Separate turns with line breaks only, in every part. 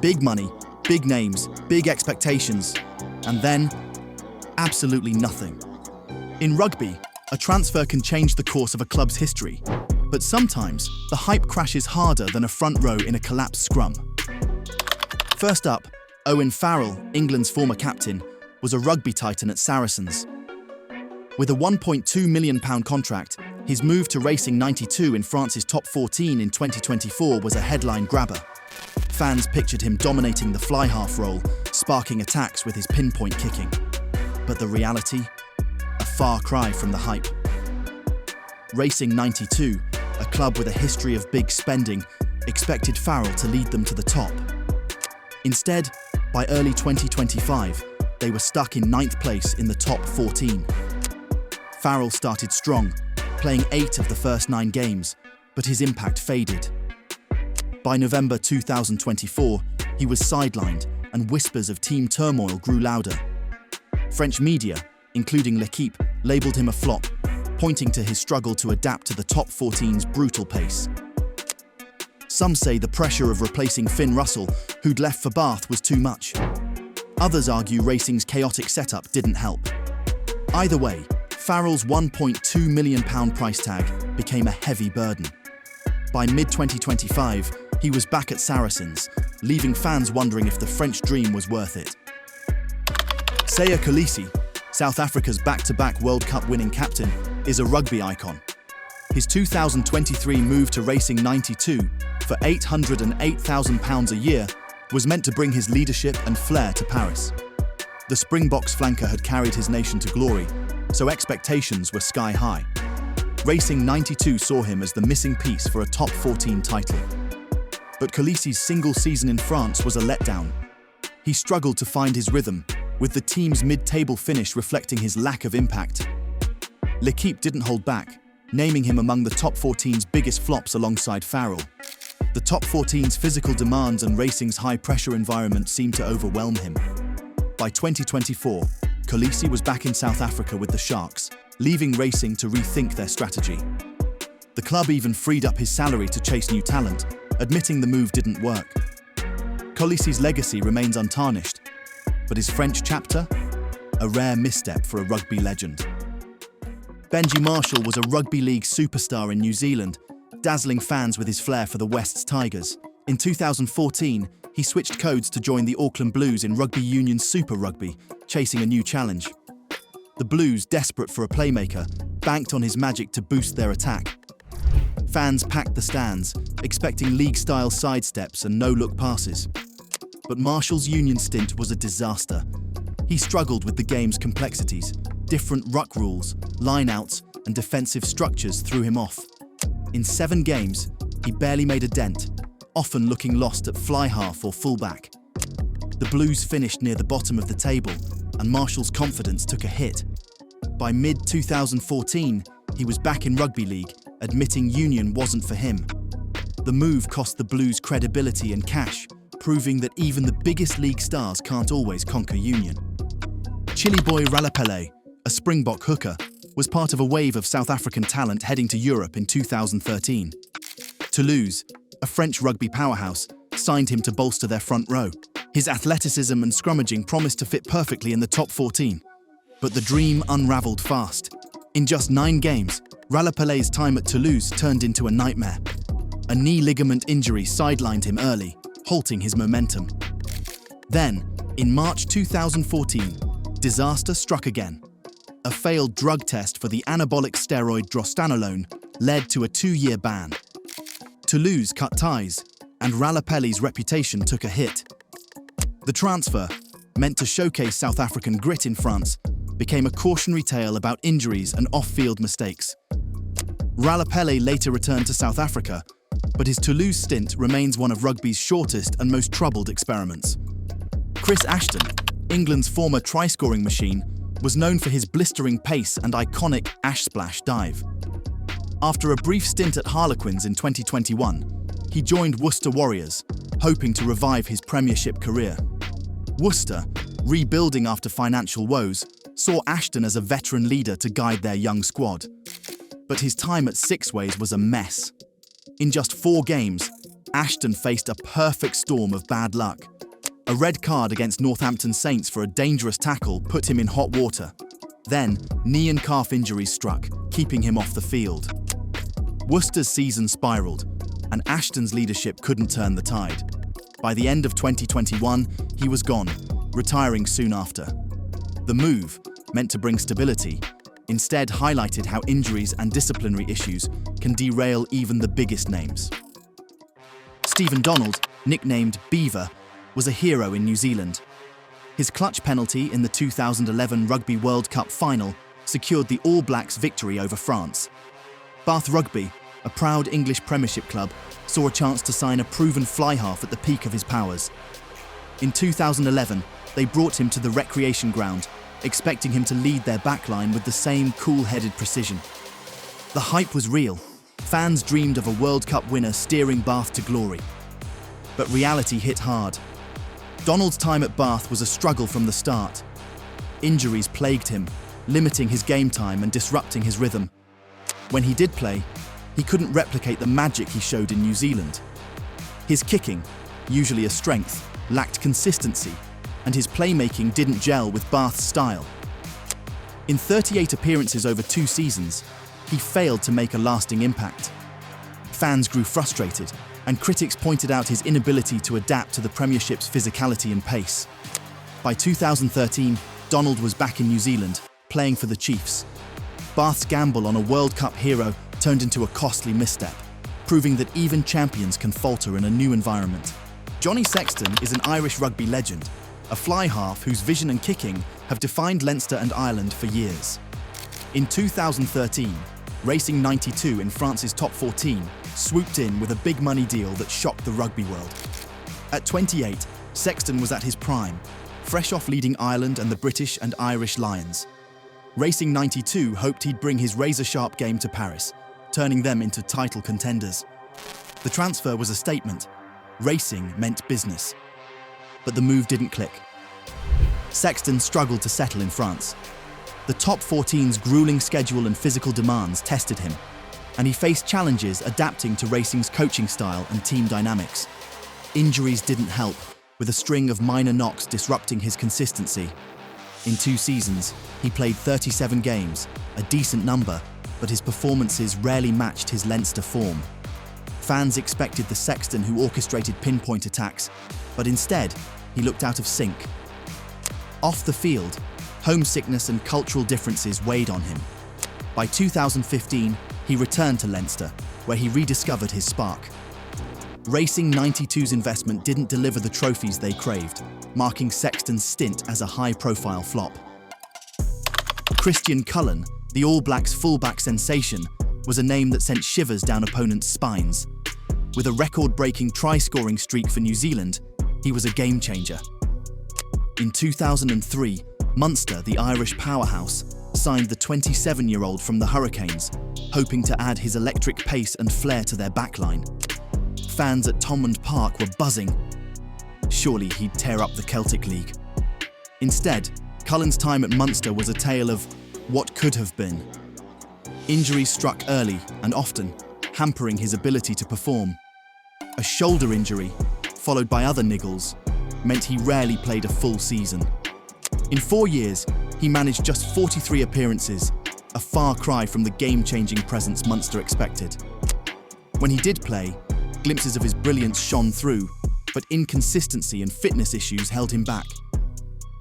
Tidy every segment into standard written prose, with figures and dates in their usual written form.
Big money, big names, big expectations, and then absolutely nothing. In rugby, a transfer can change the course of a club's history, but sometimes the hype crashes harder than a front row in a collapsed scrum. First up, Owen Farrell, England's former captain, was a rugby titan at Saracens. With a £1.2 million contract, his move to Racing 92 in France's top 14 in 2024 was a headline grabber. Fans pictured him dominating the fly-half role, sparking attacks with his pinpoint kicking. But the reality? A far cry from the hype. Racing 92, a club with a history of big spending, expected Farrell to lead them to the top. Instead, by early 2025, they were stuck in 9th place in the top 14. Farrell started strong, playing 8 of the first 9 games, but his impact faded. By November 2024, he was sidelined and whispers of team turmoil grew louder. French media, including L'Équipe, labelled him a flop, pointing to his struggle to adapt to the top 14's brutal pace. Some say the pressure of replacing Finn Russell, who'd left for Bath, was too much. Others argue Racing's chaotic setup didn't help. Either way, Farrell's £1.2 million price tag became a heavy burden. By mid-2025, he was back at Saracens, leaving fans wondering if the French dream was worth it. Siya Kolisi, South Africa's back-to-back World Cup winning captain, is a rugby icon. His 2023 move to Racing 92 for £808,000 a year was meant to bring his leadership and flair to Paris. The Springboks flanker had carried his nation to glory, so expectations were sky high. Racing 92 saw him as the missing piece for a top 14 title. But Kolisi's single season in France was a letdown. He struggled to find his rhythm, with the team's mid-table finish reflecting his lack of impact. L'Équipe didn't hold back, naming him among the top 14's biggest flops alongside Farrell. The top 14's physical demands and Racing's high-pressure environment seemed to overwhelm him. By 2024, Kolisi was back in South Africa with the Sharks, leaving Racing to rethink their strategy. The club even freed up his salary to chase new talent, admitting the move didn't work. Kolisi's legacy remains untarnished, but his French chapter? A rare misstep for a rugby legend. Benji Marshall was a rugby league superstar in New Zealand, dazzling fans with his flair for the West's Tigers. In 2014, he switched codes to join the Auckland Blues in Rugby Union's Super Rugby, chasing a new challenge. The Blues, desperate for a playmaker, banked on his magic to boost their attack. Fans packed the stands, expecting league-style sidesteps and no-look passes. But Marshall's Union stint was a disaster. He struggled with the game's complexities. Different ruck rules, line-outs, and defensive structures threw him off. In 7 games, he barely made a dent, often looking lost at fly-half or full-back. The Blues finished near the bottom of the table, and Marshall's confidence took a hit. By mid-2014, he was back in rugby league, admitting Union wasn't for him. The move cost the Blues credibility and cash, proving that even the biggest league stars can't always conquer Union. Chiliboy Ralepelle, a Springbok hooker, was part of a wave of South African talent heading to Europe in 2013. Toulouse, a French rugby powerhouse, signed him to bolster their front row. His athleticism and scrummaging promised to fit perfectly in the top 14. But the dream unraveled fast. In just 9 games, Ralepelle's time at Toulouse turned into a nightmare. A knee ligament injury sidelined him early, halting his momentum. Then, in March 2014, disaster struck again. A failed drug test for the anabolic steroid drostanolone led to a 2-year ban. Toulouse cut ties, and Ralepelle's reputation took a hit. The transfer, meant to showcase South African grit in France, became a cautionary tale about injuries and off-field mistakes. Ralepelle later returned to South Africa, but his Toulouse stint remains one of rugby's shortest and most troubled experiments. Chris Ashton, England's former try-scoring machine, was known for his blistering pace and iconic ash-splash dive. After a brief stint at Harlequins in 2021, he joined Worcester Warriors, hoping to revive his Premiership career. Worcester, rebuilding after financial woes, saw Ashton as a veteran leader to guide their young squad. But his time at Six Ways was a mess. In just 4 games, Ashton faced a perfect storm of bad luck. A red card against Northampton Saints for a dangerous tackle put him in hot water. Then, knee and calf injuries struck, keeping him off the field. Worcester's season spiralled, and Ashton's leadership couldn't turn the tide. By the end of 2021, he was gone, retiring soon after. The move, meant to bring stability, instead highlighted how injuries and disciplinary issues can derail even the biggest names. Stephen Donald, nicknamed Beaver, was a hero in New Zealand. His clutch penalty in the 2011 Rugby World Cup final secured the All Blacks' victory over France. Bath Rugby, a proud English Premiership club, saw a chance to sign a proven fly-half at the peak of his powers. In 2011, they brought him to the recreation ground, expecting him to lead their backline with the same cool-headed precision. The hype was real. Fans dreamed of a World Cup winner steering Bath to glory. But reality hit hard. Donald's time at Bath was a struggle from the start. Injuries plagued him, limiting his game time and disrupting his rhythm. When he did play, he couldn't replicate the magic he showed in New Zealand. His kicking, usually a strength, lacked consistency, and his playmaking didn't gel with Bath's style. In 38 appearances over 2 seasons, he failed to make a lasting impact. Fans grew frustrated, and critics pointed out his inability to adapt to the Premiership's physicality and pace. By 2013, Donald was back in New Zealand, playing for the Chiefs. Bath's gamble on a World Cup hero turned into a costly misstep, proving that even champions can falter in a new environment. Johnny Sexton is an Irish rugby legend, a fly-half whose vision and kicking have defined Leinster and Ireland for years. In 2013, Racing 92 in France's top 14 swooped in with a big money deal that shocked the rugby world. At 28, Sexton was at his prime, fresh off leading Ireland and the British and Irish Lions. Racing 92 hoped he'd bring his razor-sharp game to Paris, turning them into title contenders. The transfer was a statement. Racing meant business. But the move didn't click. Sexton struggled to settle in France. The top 14's grueling schedule and physical demands tested him, and he faced challenges adapting to Racing's coaching style and team dynamics. Injuries didn't help, with a string of minor knocks disrupting his consistency. In 2 seasons, he played 37 games, a decent number, but his performances rarely matched his Leinster form. Fans expected the Sexton who orchestrated pinpoint attacks, but instead, he looked out of sync. Off the field, homesickness and cultural differences weighed on him. By 2015, he returned to Leinster, where he rediscovered his spark. Racing 92's investment didn't deliver the trophies they craved, marking Sexton's stint as a high-profile flop. Christian Cullen, the All Blacks fullback sensation, was a name that sent shivers down opponents' spines. With a record-breaking try-scoring streak for New Zealand, he was a game-changer. In 2003, Munster, the Irish powerhouse, signed the 27-year-old from the Hurricanes, hoping to add his electric pace and flair to their backline. Fans at Thomond Park were buzzing. Surely he'd tear up the Celtic League. Instead, Cullen's time at Munster was a tale of what could have been. Injuries struck early and often, hampering his ability to perform. A shoulder injury, followed by other niggles, meant he rarely played a full season. In 4 years, he managed just 43 appearances, a far cry from the game-changing presence Munster expected. When he did play, glimpses of his brilliance shone through, but inconsistency and fitness issues held him back.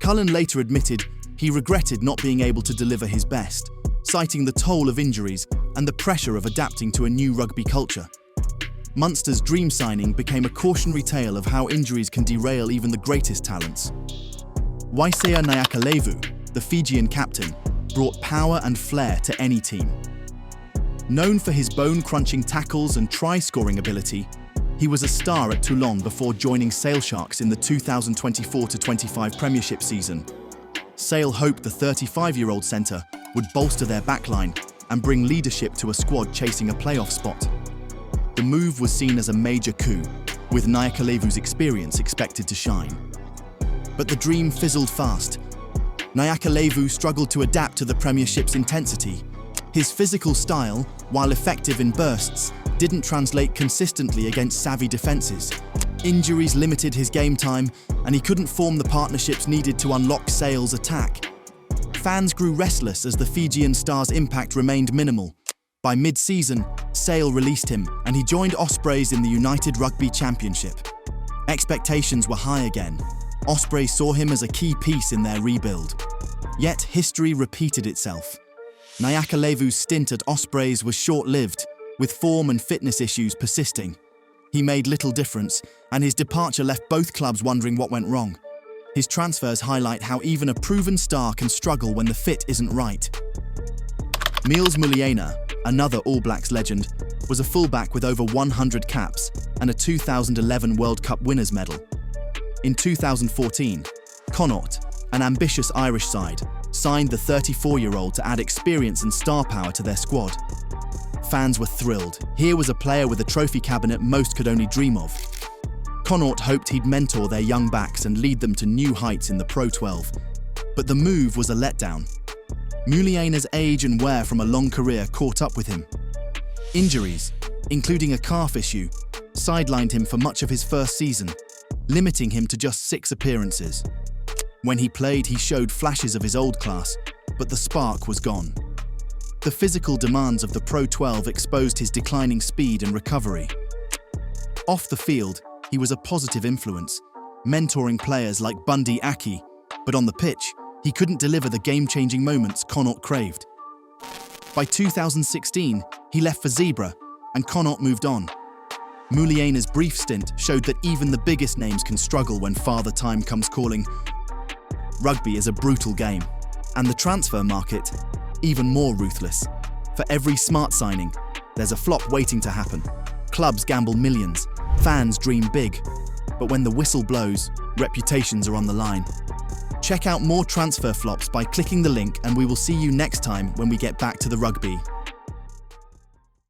Cullen later admitted he regretted not being able to deliver his best, citing the toll of injuries and the pressure of adapting to a new rugby culture. Munster's dream signing became a cautionary tale of how injuries can derail even the greatest talents. Waisea Nyakalevu, the Fijian captain, brought power and flair to any team. Known for his bone-crunching tackles and try-scoring ability, he was a star at Toulon before joining Sale Sharks in the 2024-25 Premiership season. Sale hoped the 35-year-old centre would bolster their backline and bring leadership to a squad chasing a playoff spot. The move was seen as a major coup, with Nyakalevu's experience expected to shine. But the dream fizzled fast. Nyakalevu struggled to adapt to the Premiership's intensity. His physical style, while effective in bursts, didn't translate consistently against savvy defences. Injuries limited his game time, and he couldn't form the partnerships needed to unlock Sale's attack. Fans grew restless as the Fijian star's impact remained minimal. By mid-season, Sale released him, and he joined Ospreys in the United Rugby Championship. Expectations were high again. Ospreys saw him as a key piece in their rebuild. Yet history repeated itself. Nyakalevu's stint at Ospreys was short-lived, with form and fitness issues persisting. He made little difference, and his departure left both clubs wondering what went wrong. His transfers highlight how even a proven star can struggle when the fit isn't right. Miles Muliaina, another All Blacks legend, was a fullback with over 100 caps and a 2011 World Cup winners' medal. In 2014, Connacht, an ambitious Irish side, signed the 34-year-old to add experience and star power to their squad. Fans were thrilled. Here was a player with a trophy cabinet most could only dream of. Connacht hoped he'd mentor their young backs and lead them to new heights in the Pro 12. But the move was a letdown. Muliaina's age and wear from a long career caught up with him. Injuries, including a calf issue, sidelined him for much of his first season, limiting him to just 6 appearances. When he played, he showed flashes of his old class, but the spark was gone. The physical demands of the Pro 12 exposed his declining speed and recovery. Off the field, he was a positive influence, mentoring players like Bundy Aki, but on the pitch, he couldn't deliver the game-changing moments Connacht craved. By 2016, he left for Zebra, and Connacht moved on. Muliaina's brief stint showed that even the biggest names can struggle when Father Time comes calling. Rugby is a brutal game, and the transfer market, even more ruthless. For every smart signing, there's a flop waiting to happen. Clubs gamble millions, fans dream big, but when the whistle blows, reputations are on the line. Check out more transfer flops by clicking the link, and we will see you next time when we get back to the rugby.